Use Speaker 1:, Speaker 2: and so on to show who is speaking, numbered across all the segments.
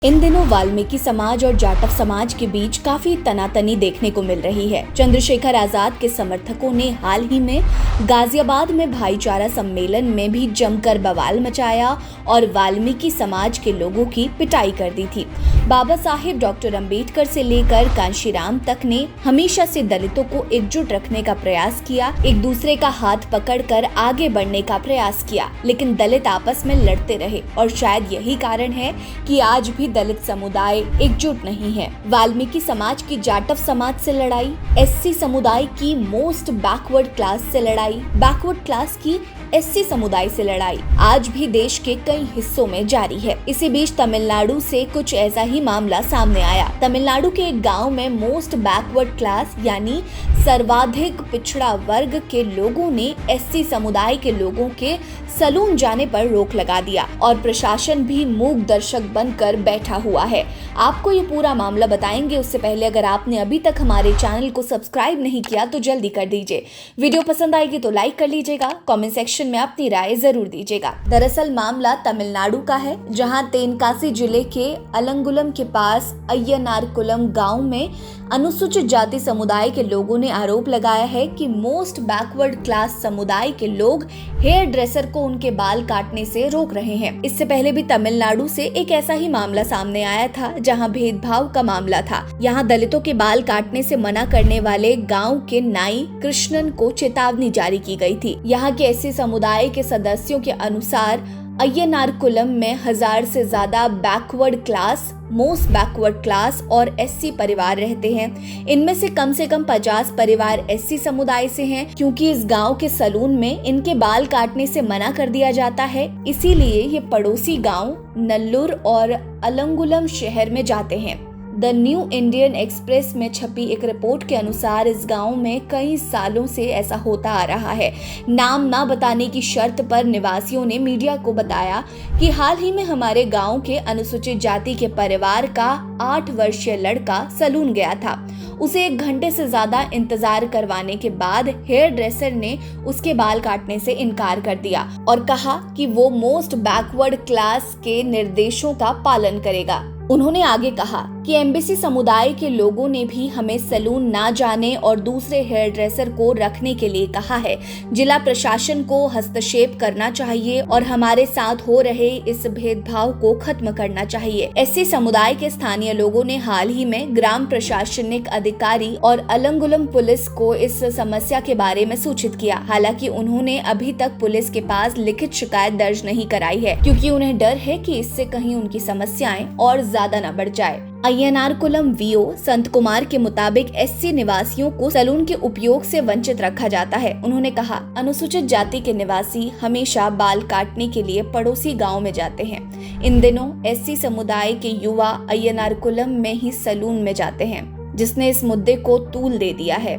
Speaker 1: इन दिनों वाल्मीकि समाज और जाटव समाज के बीच काफी तनातनी देखने को मिल रही है। चंद्रशेखर आजाद के समर्थकों ने हाल ही में गाजियाबाद में भाईचारा सम्मेलन में भी जमकर बवाल मचाया और वाल्मीकि समाज के लोगों की पिटाई कर दी थी। बाबा साहेब डॉक्टर अंबेडकर से लेकर कांशीराम तक ने हमेशा से दलितों को एकजुट रखने का प्रयास किया, एक दूसरे का हाथ पकड़कर आगे बढ़ने का प्रयास किया, लेकिन दलित आपस में लड़ते रहे और शायद यही कारण है कि आज भी दलित समुदाय एकजुट नहीं है। वाल्मीकि समाज की जाटव समाज से लड़ाई, एससी समुदाय की मोस्ट बैकवर्ड क्लास से लड़ाई, बैकवर्ड क्लास की एससी समुदाय से लड़ाई आज भी देश के कई हिस्सों में जारी है। इसी बीच तमिलनाडु से कुछ ऐसा ही मामला सामने आया। तमिलनाडु के एक गांव में मोस्ट बैकवर्ड क्लास यानी सर्वाधिक पिछड़ा वर्ग के लोगों ने एससी समुदाय के लोगों के सलून जाने पर रोक लगा दिया और प्रशासन भी मूक दर्शक बनकर बैठा हुआ है। आपको ये पूरा मामला बताएंगे, उससे पहले अगर आपने अभी तक हमारे चैनल को सब्सक्राइब नहीं किया तो जल्दी कर दीजिए। वीडियो पसंद आएगी तो लाइक कर लीजिएगा, कमेंट सेक्शन में अपनी राय जरूर दीजिएगा। दरअसल मामला तमिलनाडु का है, जहां तेनकासी जिले के अलंगुलम के पास अय्यनारकुलम गांव में अनुसूचित जाति समुदाय के लोगों ने आरोप लगाया है कि मोस्ट बैकवर्ड क्लास समुदाय के लोग हेयर ड्रेसर को उनके बाल काटने से रोक रहे हैं। इससे पहले भी तमिलनाडु से एक ऐसा ही मामला सामने आया था, जहां भेदभाव का मामला था। यहां दलितों के बाल काटने से मना करने वाले गांव के नाई कृष्णन को चेतावनी जारी की गई थी। यहां के एससी समुदाय के सदस्यों के अनुसार अय्यनारकुलम में 1000 से ज्यादा backward class, most backward class और एससी परिवार रहते हैं। इनमें से कम 50 परिवार एससी समुदाय से हैं। क्योंकि इस गांव के सलून में इनके बाल काटने से मना कर दिया जाता है, इसीलिए ये पड़ोसी गांव नल्लूर और अलंगुलम शहर में जाते हैं। द न्यू इंडियन एक्सप्रेस में छपी एक रिपोर्ट के अनुसार इस गांव में कई सालों से ऐसा होता आ रहा है। नाम ना बताने की शर्त पर निवासियों ने मीडिया को बताया कि हाल ही में हमारे गांव के अनुसूचित जाति के परिवार का 8 वर्षीय लड़का सलून गया था। उसे 1 घंटे से ज्यादा इंतजार करवाने के बाद हेयर ड्रेसर ने उसके बाल काटने से इनकार कर दिया और कहा कि वो मोस्ट बैकवर्ड क्लास के निर्देशों का पालन करेगा। उन्होंने आगे कहा कि एमबीसी समुदाय के लोगों ने भी हमें सलून ना जाने और दूसरे हेयर ड्रेसर को रखने के लिए कहा है। जिला प्रशासन को हस्तक्षेप करना चाहिए और हमारे साथ हो रहे इस भेदभाव को खत्म करना चाहिए। एससी समुदाय के स्थानीय लोगों ने हाल ही में ग्राम प्रशासनिक अधिकारी और अलंगुलम पुलिस को इस समस्या के बारे में सूचित किया। हालांकि उन्होंने अभी तक पुलिस के पास लिखित शिकायत दर्ज नहीं कराई है, क्योंकि उन्हें डर है कि इससे कहीं उनकी समस्याएं और ज्यादा न बढ़ जाए। अय्यनारकुलम वीओ संत कुमार के मुताबिक एससी निवासियों को सलून के उपयोग से वंचित रखा जाता है। उन्होंने कहा, अनुसूचित जाति के निवासी हमेशा बाल काटने के लिए पड़ोसी गांव में जाते हैं। इन दिनों एससी समुदाय के युवा अय्यनारकुलम में ही सलून में जाते हैं, जिसने इस मुद्दे को तूल दे दिया है।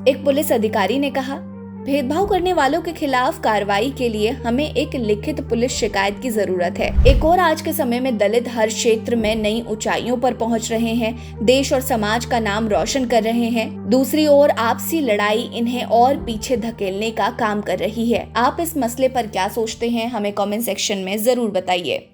Speaker 1: एक पुलिस अधिकारी ने कहा, भेदभाव करने वालों के खिलाफ कार्रवाई के लिए हमें एक लिखित पुलिस शिकायत की जरूरत है। एक और आज के समय में दलित हर क्षेत्र में नई ऊंचाइयों पर पहुंच रहे हैं, देश और समाज का नाम रोशन कर रहे हैं। दूसरी ओर आपसी लड़ाई इन्हें और पीछे धकेलने का काम कर रही है। आप इस मसले पर क्या सोचते हैं, हमें कमेंट सेक्शन में जरूर बताइए।